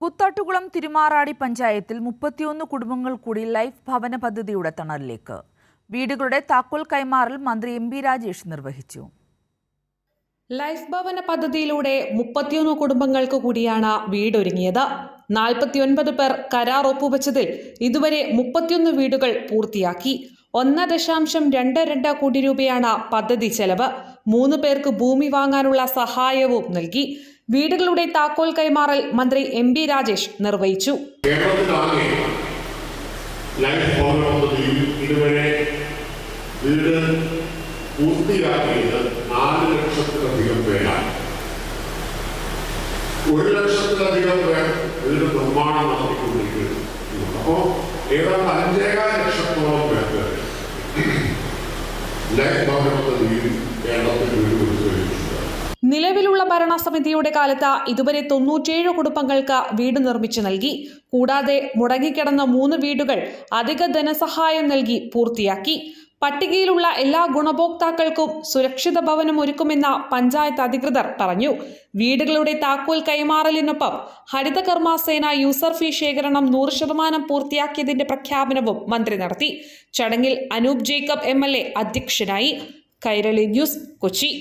കുത്താട്ടുകുളം തിരുമാറാടി പഞ്ചായത്തിൽ 31 കുടുംബങ്ങൾ കൂടി ലൈഫ് ഭവന പദ്ധതിയുടെ തണലിലേക്ക്. വീടുകളുടെ താക്കോൽ കൈമാറൽ മന്ത്രി എം പി രാജേഷ് നിർവഹിച്ചു. ലൈഫ് ഭവന പദ്ധതിയിലൂടെ 31 കുടുംബങ്ങൾക്ക് കൂടിയാണ് വീടൊരുങ്ങിയത്. 49 പേർ കരാർ ഒപ്പുവെച്ചതിൽ ഇതുവരെ 31 വീടുകൾ പൂർത്തിയാക്കി. 1.22 കോടി രൂപയാണ് പദ്ധതി ചെലവ്. 3 പേർക്ക് ഭൂമി വാങ്ങാനുള്ള സഹായവും നൽകി. വീടുകളുടെ താക്കോൽ കൈമാറൽ മന്ത്രി എം പി രാജേഷ് നിർവഹിച്ചു. പൂർത്തിയാക്കിയത് 4 ലക്ഷത്തിലധികം പേരാണ്. 1 ലക്ഷത്തിലധികം പേർ ഇതിന് നിർമ്മാണം നടത്തിക്കൊണ്ടിരിക്കുന്നു. അപ്പോൾ ഏതാണ്ട് 5.25 ലക്ഷത്തോളം പേർക്ക് ലൈഫ് ഭവന പദ്ധതിയിൽ കേരളത്തിൽ വീട് കൊടുത്തു. നിലവിലുള്ള ഭരണസമിതിയുടെ കാലത്ത് ഇതുവരെ 97 കുടുംബങ്ങൾക്ക് വീട് നിർമ്മിച്ചു നൽകി. കൂടാതെ മുടങ്ങിക്കിടന്ന 3 വീടുകൾ അധിക ധനസഹായം നൽകി പൂർത്തിയാക്കി. പട്ടികയിലുള്ള എല്ലാ ഗുണഭോക്താക്കൾക്കും സുരക്ഷിത ഭവനം ഒരുക്കുമെന്ന് പഞ്ചായത്ത് അധികൃതർ പറഞ്ഞു. വീടുകളുടെ താക്കോൽ കൈമാറലിനൊപ്പം ഹരിതകർമ്മസേന യൂസർ ഫീ ശേഖരണം 100% പൂർത്തിയാക്കിയതിന്റെ പ്രഖ്യാപനവും മന്ത്രി നടത്തി. ചടങ്ങിൽ അനൂപ് ജേക്കബ് MLA അധ്യക്ഷനായി. കൈരളി ന്യൂസ്, കൊച്ചി.